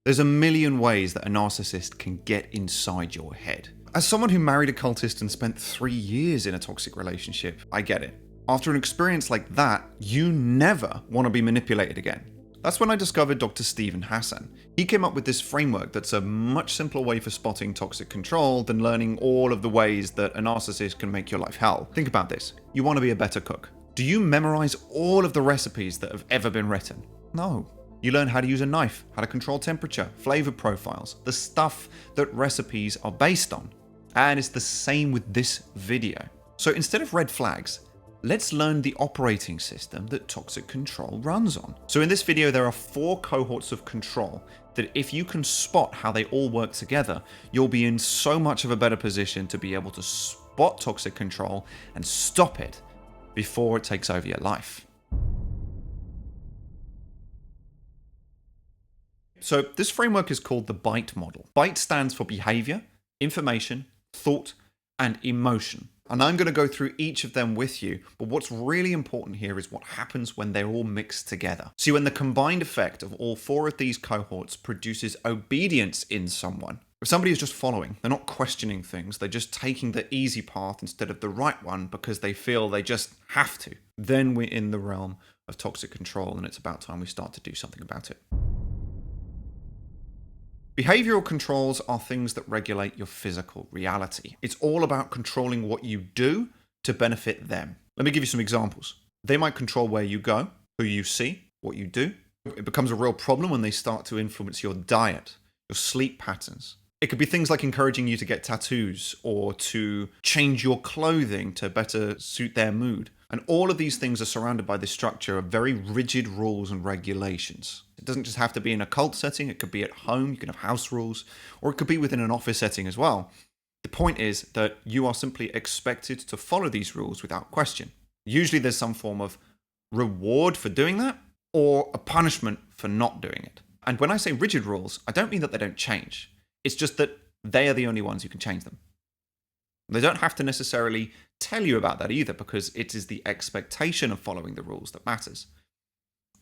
There's a million ways that a narcissist can get inside your head. As someone who married a cultist and spent 3 years in a toxic relationship, I get it. After an experience like that, you never want to be manipulated again. That's when I discovered Dr. Steven Hassan. He came up with this framework that's a much simpler way for spotting toxic control than learning all of the ways that a narcissist can make your life hell. Think about this. You want to be a better cook. Do you memorize all of the recipes that have ever been written? No. You learn how to use a knife, how to control temperature, flavor profiles, the stuff that recipes are based on. And it's the same with this video. So instead of red flags, let's learn the operating system that toxic control runs on. So in this video, there are 4 cohorts of control that if you can spot how they all work together, you'll be in so much of a better position to be able to spot toxic control and stop it before it takes over your life. So this framework is called the BITE model. BITE stands for behavior, information, thought, and emotion. And I'm going to go through each of them with you, but what's really important here is what happens when they're all mixed together. See, when the combined effect of all 4 of these cohorts produces obedience in someone, if somebody is just following, they're not questioning things, they're just taking the easy path instead of the right one because they feel they just have to, then we're in the realm of toxic control and it's about time we start to do something about it. Behavioral controls are things that regulate your physical reality. It's all about controlling what you do to benefit them. Let me give you some examples. They might control where you go, who you see, what you do. It becomes a real problem when they start to influence your diet, your sleep patterns. It could be things like encouraging you to get tattoos or to change your clothing to better suit their mood. And all of these things are surrounded by this structure of very rigid rules and regulations. It doesn't just have to be in a cult setting, it could be at home, you can have house rules, or it could be within an office setting as well. The point is that you are simply expected to follow these rules without question. Usually there's some form of reward for doing that, or a punishment for not doing it. And when I say rigid rules, I don't mean that they don't change. It's just that they are the only ones who can change them. They don't have to necessarily tell you about that either, because it is the expectation of following the rules that matters.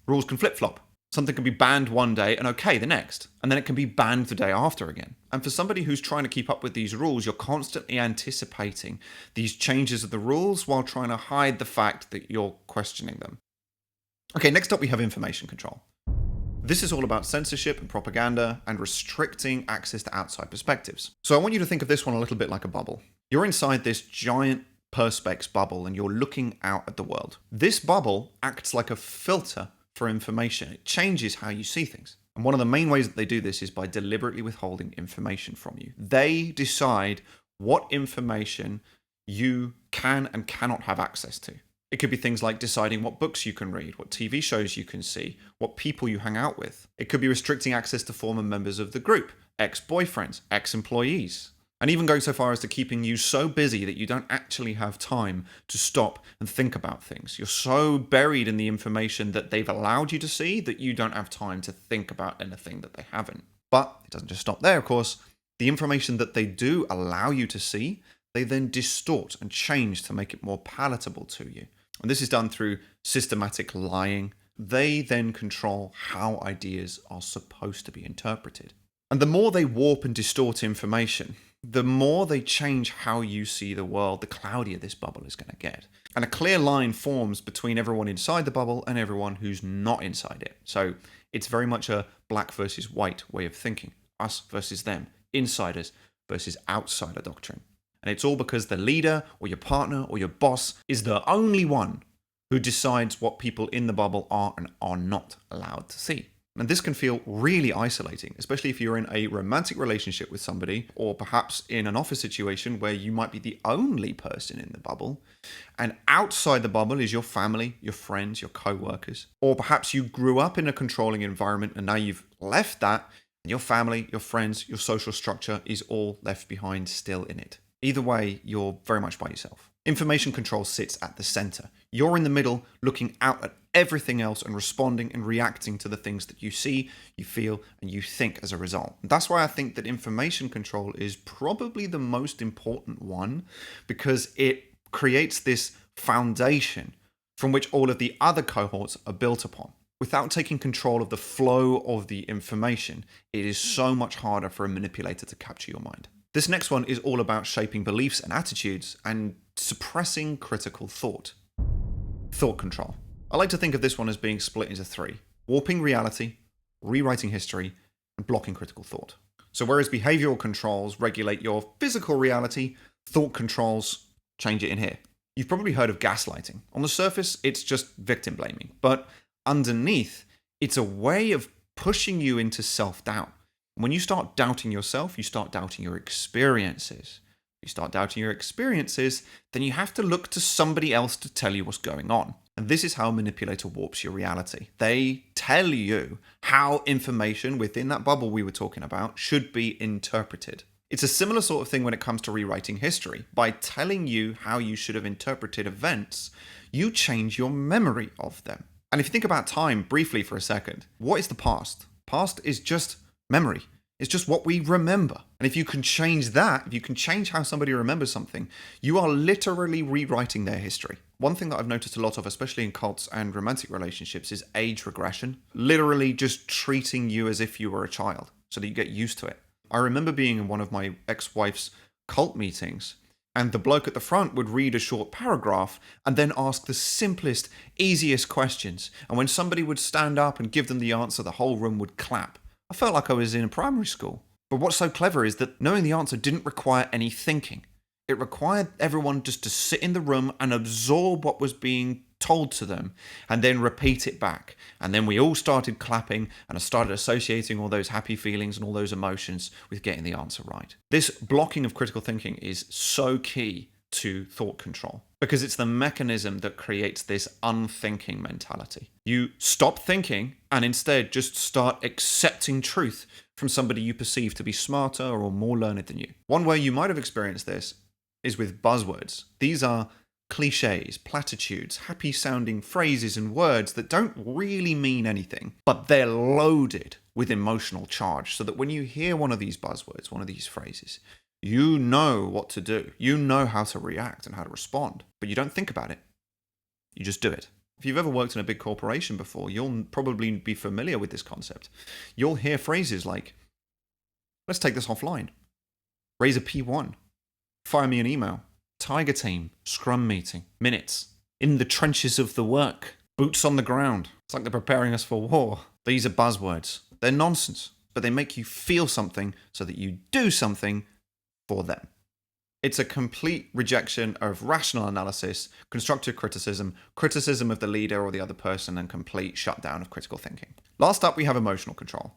Rules can flip-flop. Something can be banned one day and okay the next, and then it can be banned the day after again. And for somebody who's trying to keep up with these rules, you're constantly anticipating these changes of the rules while trying to hide the fact that you're questioning them. Okay, next up we have information control. This is all about censorship and propaganda and restricting access to outside perspectives. So I want you to think of this one a little bit like a bubble. You're inside this giant perspex bubble and you're looking out at the world. This bubble acts like a filter for information. It changes how you see things. And one of the main ways that they do this is by deliberately withholding information from you. They decide what information you can and cannot have access to. It could be things like deciding what books you can read, what TV shows you can see, what people you hang out with. It could be restricting access to former members of the group, ex-boyfriends, ex-employees, and even going so far as to keeping you so busy that you don't actually have time to stop and think about things. You're so buried in the information that they've allowed you to see that you don't have time to think about anything that they haven't. But it doesn't just stop there, of course. The information that they do allow you to see, they then distort and change to make it more palatable to you. And this is done through systematic lying. They then control how ideas are supposed to be interpreted. And the more they warp and distort information, the more they change how you see the world, the cloudier this bubble is going to get. And a clear line forms between everyone inside the bubble and everyone who's not inside it. So it's very much a black versus white way of thinking. Us versus them. Insiders versus outsider doctrine. And it's all because the leader or your partner or your boss is the only one who decides what people in the bubble are and are not allowed to see. And this can feel really isolating, especially if you're in a romantic relationship with somebody, or perhaps in an office situation where you might be the only person in the bubble. And outside the bubble is your family, your friends, your co-workers. Or perhaps you grew up in a controlling environment and now you've left that, and your family, your friends, your social structure is all left behind still in it. Either way, you're very much by yourself. Information control sits at the center. You're in the middle, looking out at everything else and responding and reacting to the things that you see, you feel, and you think as a result. And that's why I think that information control is probably the most important one, because it creates this foundation from which all of the other cohorts are built upon. Without taking control of the flow of the information, it is so much harder for a manipulator to capture your mind. This next one is all about shaping beliefs and attitudes and suppressing critical thought. Thought control. I like to think of this one as being split into three: warping reality, rewriting history, and blocking critical thought. So whereas behavioral controls regulate your physical reality, thought controls change it in here. You've probably heard of gaslighting. On the surface, it's just victim blaming, but underneath, it's a way of pushing you into self-doubt. When you start doubting yourself, you start doubting your experiences. You start doubting your experiences, then you have to look to somebody else to tell you what's going on. And this is how a manipulator warps your reality. They tell you how information within that bubble we were talking about should be interpreted. It's a similar sort of thing when it comes to rewriting history. By telling you how you should have interpreted events, you change your memory of them. And if you think about time briefly for a second, what is the past? Past is just memory. It's just what we remember. And if you can change that, if you can change how somebody remembers something, you are literally rewriting their history. One thing that I've noticed a lot of, especially in cults and romantic relationships, is age regression. Literally just treating you as if you were a child so that you get used to it. I remember being in one of my ex-wife's cult meetings, and the bloke at the front would read a short paragraph and then ask the simplest, easiest questions. And when somebody would stand up and give them the answer, the whole room would clap. I felt like I was in a primary school. But what's so clever is that knowing the answer didn't require any thinking. It required everyone just to sit in the room and absorb what was being told to them and then repeat it back. And then we all started clapping, and I started associating all those happy feelings and all those emotions with getting the answer right. This blocking of critical thinking is so key to thought control because it's the mechanism that creates this unthinking mentality. You stop thinking and instead just start accepting truth from somebody you perceive to be smarter or more learned than you. One way you might have experienced this is with buzzwords. These are cliches, platitudes, happy sounding phrases and words that don't really mean anything, but they're loaded with emotional charge so that when you hear one of these buzzwords, one of these phrases, you know what to do. You know how to react and how to respond, but you don't think about it. You just do it. If you've ever worked in a big corporation before, you'll probably be familiar with this concept. You'll hear phrases like, let's take this offline, raise a P1, fire me an email, Tiger Team, Scrum meeting, minutes, in the trenches of the work, boots on the ground. It's like they're preparing us for war. These are buzzwords. They're nonsense, but they make you feel something so that you do something for them. It's a complete rejection of rational analysis, constructive criticism, criticism of the leader or the other person, and complete shutdown of critical thinking. Last up, we have emotional control.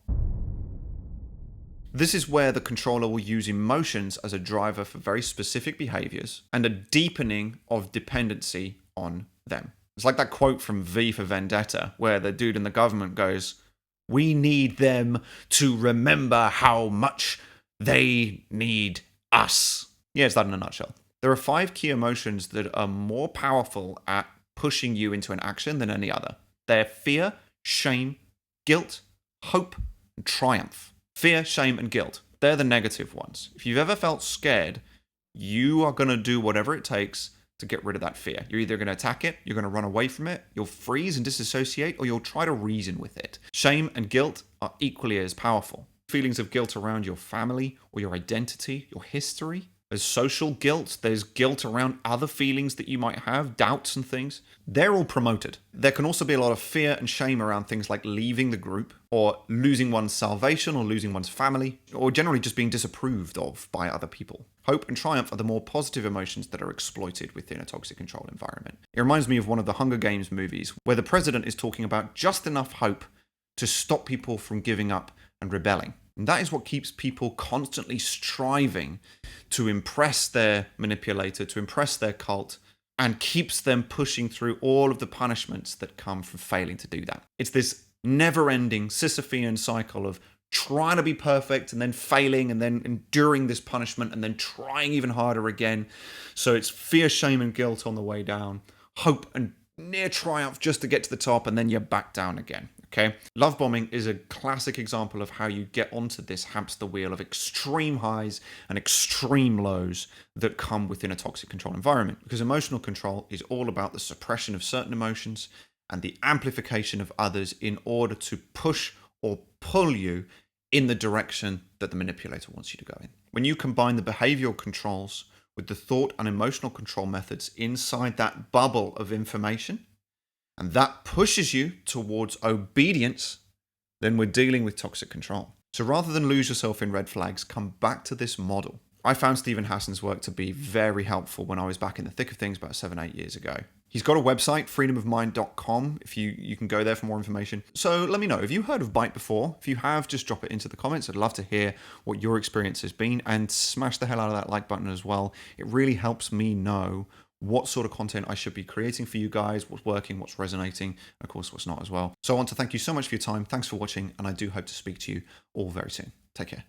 This is where the controller will use emotions as a driver for very specific behaviors and a deepening of dependency on them. It's like that quote from V for Vendetta, where the dude in the government goes, "We need them to remember how much they need us." Yeah, it's that in a nutshell. There are 5 key emotions that are more powerful at pushing you into an action than any other. They're fear, shame, guilt, hope, and triumph. Fear, shame, and guilt. They're the negative ones. If you've ever felt scared, you are going to do whatever it takes to get rid of that fear. You're either going to attack it, you're going to run away from it, you'll freeze and disassociate, or you'll try to reason with it. Shame and guilt are equally as powerful. Feelings of guilt around your family or your identity, your history. There's social guilt. There's guilt around other feelings that you might have, doubts and things. They're all promoted. There can also be a lot of fear and shame around things like leaving the group or losing one's salvation or losing one's family or generally just being disapproved of by other people. Hope and triumph are the more positive emotions that are exploited within a toxic control environment. It reminds me of one of the Hunger Games movies where the president is talking about just enough hope to stop people from giving up and rebelling. And that is what keeps people constantly striving to impress their manipulator, to impress their cult, and keeps them pushing through all of the punishments that come from failing to do that. It's this never-ending Sisyphean cycle of trying to be perfect and then failing and then enduring this punishment and then trying even harder again. So it's fear, shame, and guilt on the way down, hope and near triumph just to get to the top, and then you're back down again. Okay, love bombing is a classic example of how you get onto this hamster wheel of extreme highs and extreme lows that come within a toxic control environment. Because emotional control is all about the suppression of certain emotions and the amplification of others in order to push or pull you in the direction that the manipulator wants you to go in. When you combine the behavioral controls with the thought and emotional control methods inside that bubble of information, and that pushes you towards obedience, then we're dealing with toxic control. So rather than lose yourself in red flags, come back to this model. I found Stephen Hassan's work to be very helpful when I was back in the thick of things about 7-8 years ago. He's got a website, freedomofmind.com, if you can go there for more information. So let me know, have you heard of Byte before? If you have, just drop it into the comments. I'd love to hear what your experience has been, and smash the hell out of that like button as well. It really helps me know what sort of content I should be creating for you guys, what's working, what's resonating, and of course what's not as well. So I want to thank you so much for your time. Thanks for watching, and I do hope to speak to you all very soon. Take care.